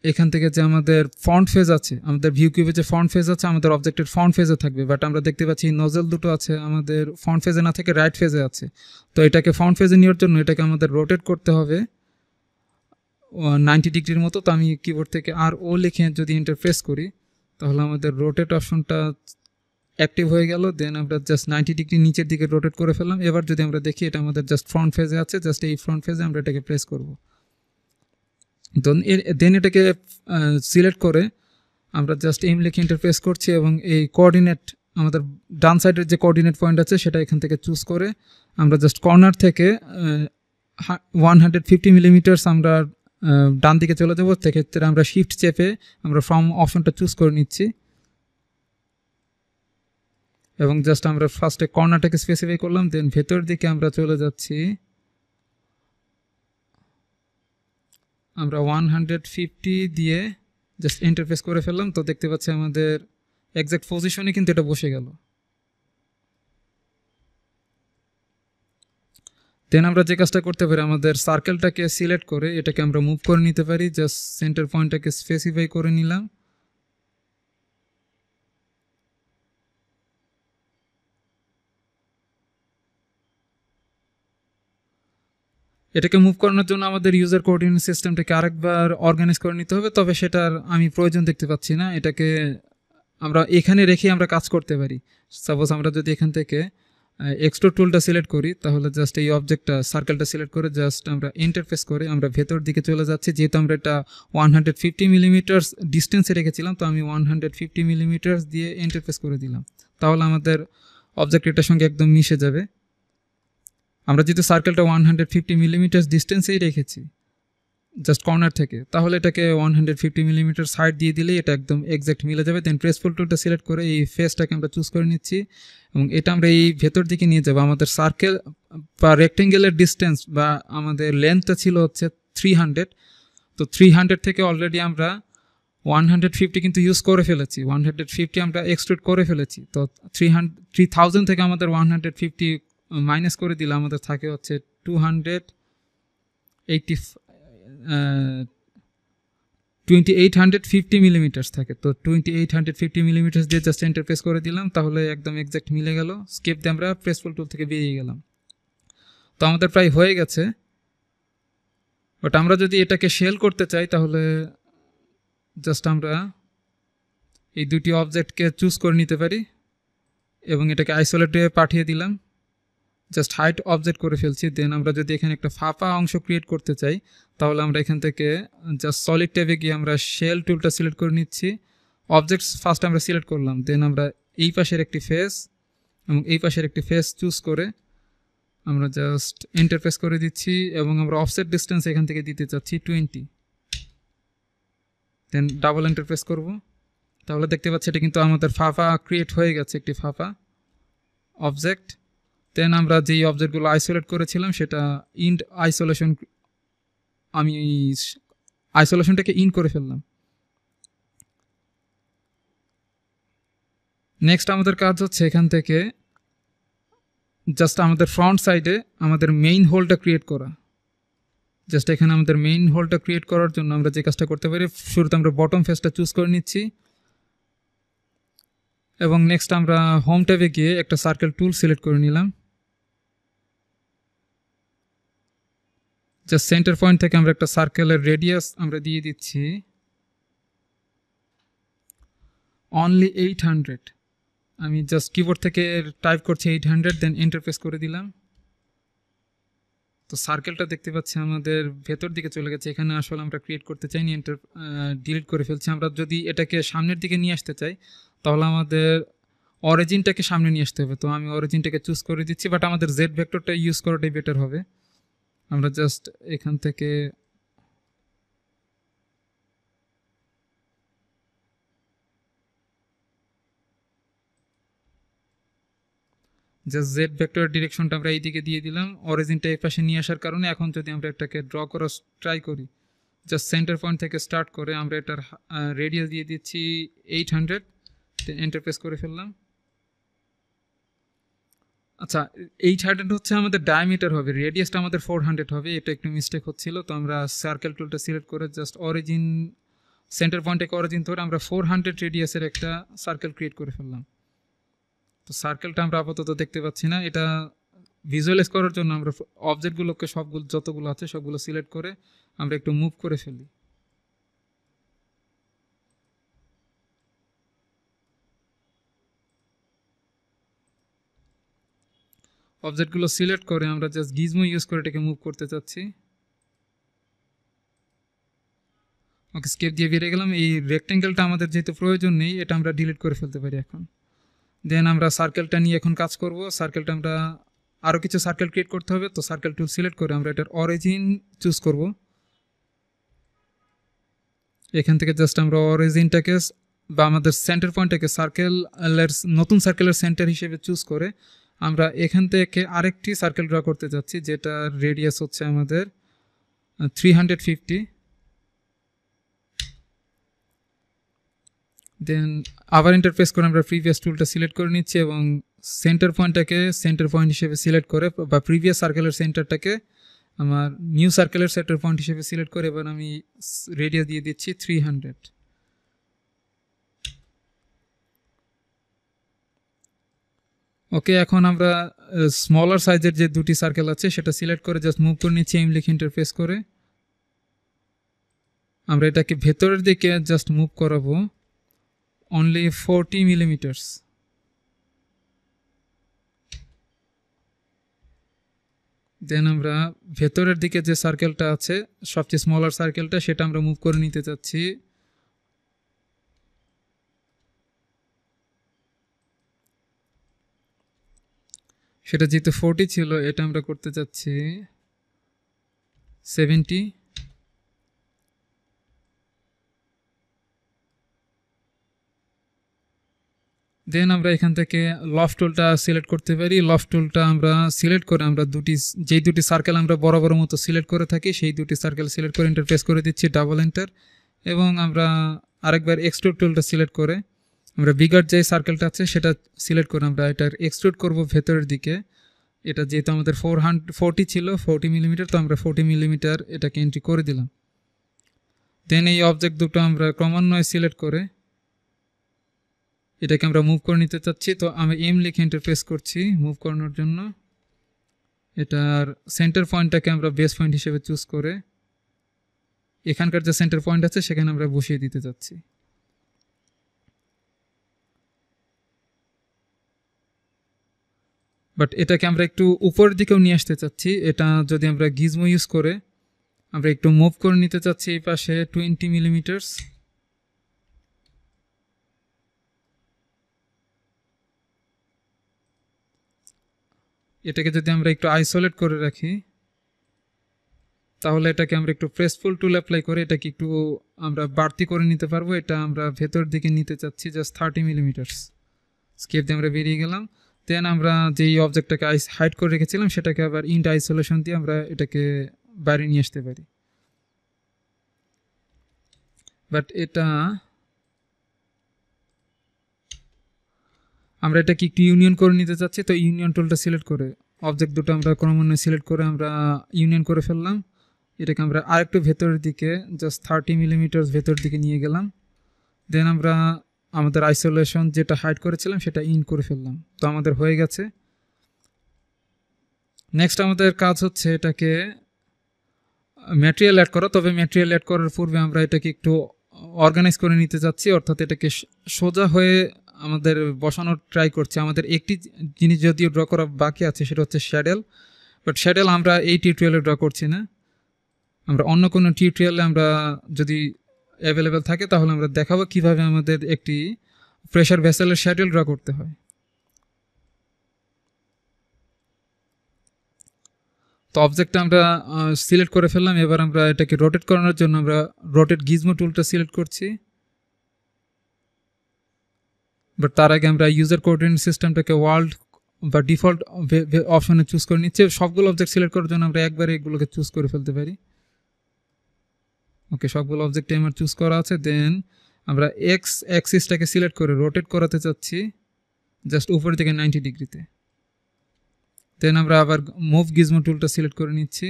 এখান থেকে যে আমাদের ফ্রন্ট ফেজ আছে, আমাদের ভিউ কিউবে যে ফ্রন্ট ফেজ আছে আমাদের অবজেক্টের ফ্রন্ট ফেজে থাকবে। বাট আমরা দেখতে পাচ্ছি নজল দুটো আছে আমাদের ফ্রন্ট ফেজে না থেকে রাইট ফেজে আছে। তো এটাকে ফ্রন্ট ফেজে নেওয়ার জন্য এটাকে আমাদের রোটেট করতে হবে 90 ডিগ্রির মতো। তো আমি কিবোর্ড থেকে RO লিখে যদি ইন্টারফেস করি তাহলে আমাদের রোটেট অপশনটা অ্যাক্টিভ হয়ে গেল। দেন আমরা জাস্ট 90 ডিগ্রি নিচের দিকে রোটেট করে ফেললাম। এবার যদি আমরা দেখি এটা আমাদের জাস্ট ফ্রন্ট ফেজে আছে, জাস্ট এই ফ্রন্ট ফেজে আমরা এটাকে প্রেস করব। দেন এটাকে সিলেক্ট করে আমরা জাস্ট M লিখে ইন্টারফেস করছি এবং এই কোঅর্ডিনেট আমাদের ডান সাইডের যে কোঅর্ডিনেট পয়েন্ট আছে সেটা এখান থেকে চুজ করে আমরা জাস্ট কর্নার থেকে 150 মিলিমিটার্স আমরা ডান দিকে চলে যাবো। সেক্ষেত্রে আমরা শিফট চেপে আমরা ফ্রম অপশনটা চুজ করে নিচ্ছি এবং জাস্ট আমরা ফার্স্টে কর্নারটাকে স্পেসিফাই করলাম। দেন ভেতর দিকে আমরা চলে যাচ্ছি, আমরা 150 দিয়ে জাস্ট ইন্টারফেস করে ফেললাম। তো দেখতে পাচ্ছি আমাদের এক্সাক্ট পজিশনে কিন্তু এটা বসে গেল। দেন আমরা যে কাজটা করতে পারি, আমাদের সার্কেলটাকে সিলেক্ট করে এটাকে আমরা মুভ করে নিতে পারি। জাস্ট সেন্টার পয়েন্টটাকে স্পেসিফাই করে নিলাম। এটাকে মুভ করানোর জন্য আমাদের ইউজার কোঅর্ডিনেট সিস্টেমটাকে আরেকবার অর্গানাইজ করে নিতে হবে, তবে সেটার আমি প্রয়োজন দেখতে পাচ্ছি না। এটাকে আমরা এখানে রেখে আমরা কাজ করতে পারি। সাপোজ আমরা যদি এখান থেকে এক্সট্রুড টুলটা সিলেক্ট করি তাহলে জাস্ট এই অবজেক্টটা সার্কেলটা সিলেক্ট করে জাস্ট আমরা ইন্টারফেস করে আমরা ভেতর দিকে চলে যাচ্ছি। যেহেতু আমরা এটা 150 মিলিমিটার ডিস্টেন্সে রেখেছিলাম, তো আমি 150 মিলিমিটার দিয়ে ইন্টারফেস করে দিলাম। তাহলে আমাদের অবজেক্ট এটার সঙ্গে একদম মিশে যাবে। আমরা যেহেতু সার্কেলটা 150 মিলিমিটার ডিস্টেন্সেই রেখেছি জাস্ট কর্নার থেকে, তাহলে এটাকে 150 মিলিমিটার সাইড দিয়ে দিলেই এটা একদম এক্স্যাক্ট মিলে যাবে। দেন প্রেসফুল টুলটা সিলেক্ট করে এই ফেসটাকে আমরা চুজ করে নিচ্ছি এবং এটা আমরা এই ভেতর দিকে নিয়ে যাবো। আমাদের সার্কেল বা রেক্টেঙ্গেলের ডিস্টেন্স বা আমাদের লেন্থটা ছিল হচ্ছে 300। তো 300 থেকে অলরেডি আমরা 150 কিন্তু ইউজ করে ফেলেছি, 150 আমরা এক্সট্রুড করে ফেলেছি। তো 3000 থেকে আমাদের 150 মাইনাস করে দিলে আমাদের থাকে হচ্ছে 2850 মিলিমিটার থাকে। তো 2850 মিলিমিটার দিয়ে জাস্ট এন্টার প্রেস করে দিলাম, তাহলে একদম এক্সাক্ট মিলে গেল। স্কেপ দিয়ে আমরা প্রেসফুল টুল থেকে বেরিয়ে গেলাম। তো আমাদের প্রায় হয়ে গেছে। বাট আমরা যদি এটাকে শেল করতে চাই তাহলে জাস্ট আমরা এই দুটি অবজেক্টকে চুজ করে নিতে পারি এবং এটাকে আইসোলেটে পাঠিয়ে দিলাম, জাস্ট হাইট অবজেক্ট করে ফেলছি। দেন আমরা যদি এখানে একটা ফাঁপা অংশ ক্রিয়েট করতে চাই তাহলে আমরা এখান থেকে জাস্ট সলিড ট্যাবে গিয়ে আমরা শেল টুলটা সিলেক্ট করে নিচ্ছি। অবজেক্টস ফার্স্ট আমরা সিলেক্ট করলাম, দেন আমরা এই পাশের একটি ফেস এবং এই পাশের একটি ফেস চুজ করে আমরা জাস্ট এন্টার প্রেস করে দিচ্ছি এবং আমরা অফসেট ডিস্টেন্স এখান থেকে দিতে চাচ্ছি 20। দেন ডাবল এন্টার প্রেস করব, তাহলে দেখতে পাচ্ছি এটা কিন্তু আমাদের ফাঁপা ক্রিয়েট হয়ে গেছে, একটি ফাঁপা অবজেক্ট। দেন আমরা যেই অবজেক্টগুলো আইসোলেট করেছিলাম সেটা ইন্ড আইসোলেশন, আমি আইসোলেশনটাকে ইন করে ফেললাম। নেক্সট আমাদের কাজ হচ্ছে এখান থেকে জাস্ট আমাদের ফ্রন্ট সাইডে আমাদের মেইন হোলটা ক্রিয়েট করা। জাস্ট এখানে আমাদের মেইন হোলটা ক্রিয়েট করার জন্য আমরা যে কাজটা করতে পারি, শুরুতে আমরা বটম ফেসটা চুজ করে নিচ্ছি এবং নেক্সট আমরা হোম ট্যাবে গিয়ে একটা সার্কেল টুল সিলেক্ট করে নিলাম। জাস্ট সেন্টার পয়েন্ট থেকে আমরা একটা সার্কেলের রেডিয়াস আমরা দিয়ে দিচ্ছি অনলি 800। আমি জাস্ট কিবোর্ড থেকে টাইপ করছি 800, দেন এন্টার প্রেস করে দিলাম। তো সার্কেলটা দেখতে পাচ্ছি আমাদের ভেতর দিকে চলে গেছে। এখানে আসলে আমরা ক্রিয়েট করতে চাইনি, ডিলিট করে ফেলছি। আমরা যদি এটাকে সামনের দিকে নিয়ে আসতে চাই তাহলে আমাদের অরিজিনটাকে সামনে নিয়ে আসতে হবে। তো আমি অরিজিনটাকে চুজ করে দিচ্ছি, বাট আমাদের জেড ভেক্টরটা ইউজ করাটাই বেটার হবে। আমরা জাস্ট এখান থেকে জাস্ট জেড ভেক্টর ডিরেকশনটা আমরা এইদিকে দিয়ে দিলাম, অরিজিনটা এই পাশে নিয়ে আসার কারণে। এখন যদি আমরা এটাকে ড্র করার ট্রাই করি, জাস্ট সেন্টার পয়েন্ট থেকে স্টার্ট করে আমরা এটার রেডিয়াস দিয়ে দিচ্ছি 800, এন্টার প্রেস করে ফেললাম। আচ্ছা, 800 হচ্ছে আমাদের ডায়ামিটার হবে, রেডিয়াসটা আমাদের 400 হবে, এটা একটু মিস্টেক হচ্ছিল। তো আমরা সার্কেল টুলটা সিলেক্ট করে জাস্ট অরিজিন সেন্টার পয়েন্ট থেকে অরিজিন ধরে আমরা 400 রেডিয়াসের একটা সার্কেল ক্রিয়েট করে ফেললাম। তো সার্কেলটা আমরা আপাতত দেখতে পাচ্ছি না, এটা ভিজুয়ালাইজ করার জন্য আমরা অবজেক্টগুলোকে সবগুলো যতগুলো আছে সবগুলো সিলেক্ট করে আমরা একটু মুভ করে ফেলি। অবজেক্টগুলো সিলেক্ট করে আমরা জাস্ট গিজমো ইউজ করে এটাকে মুভ করতে চাচ্ছি। ওকে, স্কেপ দিয়ে বেরিয়ে গেলাম। এই রেক্টেঙ্গেলটা আমাদের যেহেতু প্রয়োজন নেই, এটা আমরা ডিলিট করে ফেলতে পারি এখন। দেন আমরা সার্কেলটা নিয়ে এখন কাজ করব। সার্কেলটা আমরা আরও কিছু সার্কেল ক্রিয়েট করতে হবে। তো সার্কেল টুল সিলেক্ট করে আমরা এটার অরিজিন চুজ করব। এখান থেকে জাস্ট আমরা অরিজিনটাকে বা আমাদের সেন্টার পয়েন্টটাকে সার্কেলের নতুন সার্কেলের সেন্টার হিসেবে চুজ করে আমরা এখান থেকে আরেকটি সার্কেল ড্র করতে যাচ্ছি, যেটা রেডিয়াস হচ্ছে আমাদের 350। দেন আবার এন্টার প্রেস করে আমরা প্রিভিয়াস টুলটা সিলেক্ট করে নিচ্ছি এবং সেন্টার পয়েন্টটাকে সেন্টার পয়েন্ট হিসেবে সিলেক্ট করে, বা প্রিভিয়াস সার্কেলের সেন্টারটাকে আমার নিউ সার্কেলের সেন্টার পয়েন্ট হিসেবে সিলেক্ট করে এবার আমি রেডিয়াস দিয়ে দিচ্ছি 300। ওকে, এখন আমরা স্মলার সাইজের যে দুটি সার্কেল আছে সেটা সিলেক্ট করে জাস্ট মুভ করে নিচ্ছি এম লিখে ইন্টারফেস করে। আমরা এটাকে ভেতরের দিকে জাস্ট মুভ করাবো অনলি 40 মিলিমিটার্স। দেন আমরা ভেতরের দিকে যে সার্কেলটা আছে সবচেয়ে স্মলার সার্কেলটা, সেটা আমরা মুভ করে নিতে চাচ্ছি সেটা যেহেতু 40 ছিল, এটা আমরা করতে চাচ্ছি 70। দেন আমরা এখান থেকে লফট টুলটা সিলেক্ট করতে পারি। লফট টুলটা আমরা সিলেক্ট করে আমরা যেই দুটি সার্কেল আমরা বরাবর মতো সিলেক্ট করে থাকি সেই দুটি সার্কেল সিলেক্ট করে এন্টার প্রেস করে দিচ্ছি ডাবল এন্টার, এবং আমরা আরেকবার এক্সট্রুড টুলটা সিলেক্ট করে আমরা বিগার যে সার্কেলটা আছে সেটা সিলেক্ট করে আমরা এটার এক্সট্রুড করব ভেতরের দিকে। এটা যেহেতু আমাদের 440 ছিল 40 মিলিমিটার, তো আমরা 40 মিলিমিটার এটাকে এন্ট্রি করে দিলাম। দেন এই অবজেক্ট দুটো আমরা ক্রমান্বয়ে সিলেক্ট করে এটাকে আমরা মুভ করে নিতে চাচ্ছি। তো আমি এম লিখে এন্টার প্রেস করছি মুভ করানোর জন্য। এটার সেন্টার পয়েন্টটাকে আমরা বেস পয়েন্ট হিসেবে চুজ করে এখানকার যে সেন্টার পয়েন্ট আছে সেখানে আমরা বসিয়ে দিতে চাচ্ছি। বাট এটাকে আমরা একটু উপরের দিকেও নিয়ে আসতে চাচ্ছি। এটা যদি আমরা গিজমো ইউজ করে আমরা একটু মুভ করে নিতে চাচ্ছি এই পাশে 20 মিলিমিটার। এটাকে যদি আমরা একটু আইসোলেট করে রাখি তাহলে এটাকে আমরা একটু প্রেসফুল টুল অ্যাপ্লাই করে এটাকে একটু আমরা বাড়তি করে নিতে পারবো। এটা আমরা ভেতর দিকে নিতে চাচ্ছি জাস্ট 30 মিলিমিটার। স্কেপ দিয়ে আমরা বেরিয়ে গেলাম। দেন আমরা যেই অবজেক্টটাকে হাইড করে রেখেছিলাম সেটাকে আবার ইন্ট আইসোলেশন দিয়ে আমরা এটাকে বাইরে নিয়ে আসতে পারি। বাট এটা আমরা এটাকে একটু ইউনিয়ন করে নিতে চাচ্ছি। তো ইউনিয়ন টুলটা সিলেক্ট করে অবজেক্ট দুটো আমরা ক্রমান্বয়ে সিলেক্ট করে আমরা ইউনিয়ন করে ফেললাম। এটাকে আমরা আরেকটু ভেতরের দিকে জাস্ট 30 মিলিমিটার ভেতর দিকে নিয়ে গেলাম। দেন আমরা আমাদের আইসোলেশন যেটা হাইড করেছিলাম সেটা ইন করে ফেললাম। তো আমাদের হয়ে গেছে। নেক্সট আমাদের কাজ হচ্ছে এটাকে ম্যাটেরিয়াল অ্যাড করা। তবে ম্যাটেরিয়াল অ্যাড করার পূর্বে আমরা এটাকে একটু অর্গানাইজ করে নিতে চাচ্ছি, অর্থাৎ এটাকে সোজা হয়ে আমাদের বসানোর ট্রাই করছি। আমাদের একটি জিনিস যদিও ড্র করা বাকি আছে সেটা হচ্ছে শ্যাডেল। বাট শ্যাডেল আমরা এই টিউটোরিয়ালে ড্র করছি না, আমরা অন্য কোনো টিউটোরিয়ালে আমরা যদি অ্যাভেলেবেল থাকে তাহলে আমরা দেখাবো কিভাবে আমাদের একটি প্রেসার ভেসেলের শ্যাডেল ড্র করতে হয়। তো অবজেক্টটা আমরা সিলেক্ট করে ফেললাম। এবার আমরা এটাকে রোটেট করানোর জন্য আমরা রোটেট গিজমো টুলটা সিলেক্ট করছি। বাট তার আগে আমরা ইউজার কোঅর্ডিনেট সিস্টেমটাকে ওয়ার্ল্ড বা ডিফল্ট অপশনে চুজ করে নিচ্ছে। সবগুলো অবজেক্ট সিলেক্ট করার জন্য আমরা একবারে এগুলোকে চুজ করে ফেলতে পারি। ওকে, সবগুলো অবজেক্টে আমার চুজ করা আছে। দেন আমরা এক্স অ্যাক্সিসটাকে সিলেক্ট করে রোটেট করাতে চাচ্ছি জাস্ট উপর থেকে 90 ডিগ্রিতে। দেন আমরা আবার মুভ গিজমো টুলটা সিলেক্ট করে নিচ্ছি।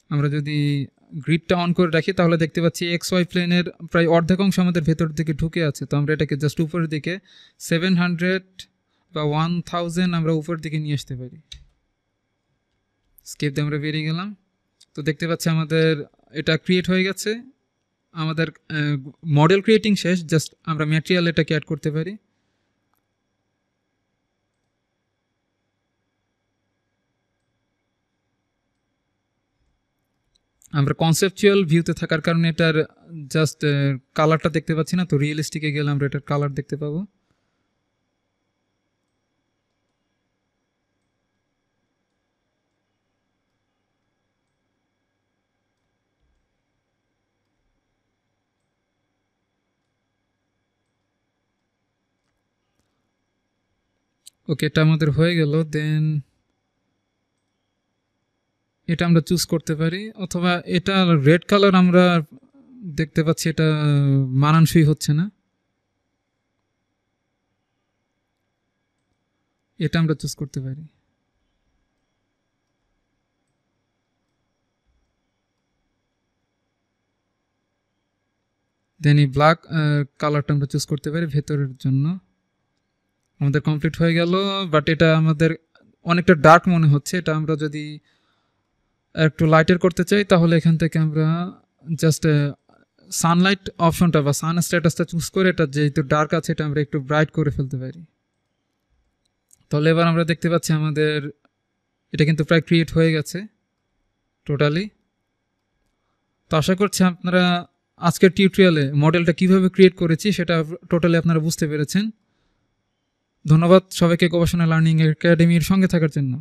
আমরা যদি গ্রিডটা অন করে রাখি তাহলে দেখতে পাচ্ছি এক্স ওয়াই প্লেনের প্রায় অর্ধেক অংশ আমাদের ভেতর দিকে ঢুকে আছে। তো আমরা এটাকে জাস্ট উপরের দিকে 700 বা 1000 আমরা উপরের দিকে নিয়ে আসতে পারি। স্কেপ দিয়ে আমরা বেরিয়ে গেলাম। তো দেখতে পাচ্ছি আমাদের এটা ক্রিয়েট হয়ে গেছে। আমাদের মডেল ক্রিয়েটিং শেষ, জাস্ট আমরা ম্যাটেরিয়াল এটাকে অ্যাড করতে পারি। আমরা কনসেপচুয়াল ভিউতে থাকার কারণে এটার জাস্ট কালারটা দেখতে পাচ্ছি না। তো রিয়েলিস্টিকে গেলে আমরা এটার কালার দেখতে পাবো। ওকে, এটা আমাদের হয়ে গেল। দেন এটা আমরা চুজ করতে পারি, অথবা এটা রেড কালার আমরা দেখতে পাচ্ছি এটা মানানসই হচ্ছে না, এটা আমরা চুজ করতে পারি। দেন এই ব্ল্যাক কালারটা আমরা চুজ করতে পারি ভেতরের জন্য। আমাদের কমপ্লিট হয়ে গেল। বাট এটা আমাদের অনেকটা ডার্ক মনে হচ্ছে। এটা আমরা যদি একটু লাইটের করতে চাই তাহলে এখান থেকে আমরা জাস্ট সানলাইট অপশনটা বা সান স্ট্যাটাসটা চুজ করে এটা যেহেতু ডার্ক আছে এটা আমরা একটু ব্রাইট করে ফেলতে পারি। তাহলে এবার আমরা দেখতে পাচ্ছি আমাদের এটা কিন্তু প্রায় ক্রিয়েট হয়ে গেছে টোটালি। তো আশা করছি আপনারা আজকের টিউটোরিয়ালে মডেলটা কিভাবে ক্রিয়েট করেছি সেটা টোটালি আপনারা বুঝতে পেরেছেন। ধন্যবাদ সবাইকে গবেষণা লার্নিং একাডেমির সঙ্গে থাকার জন্য।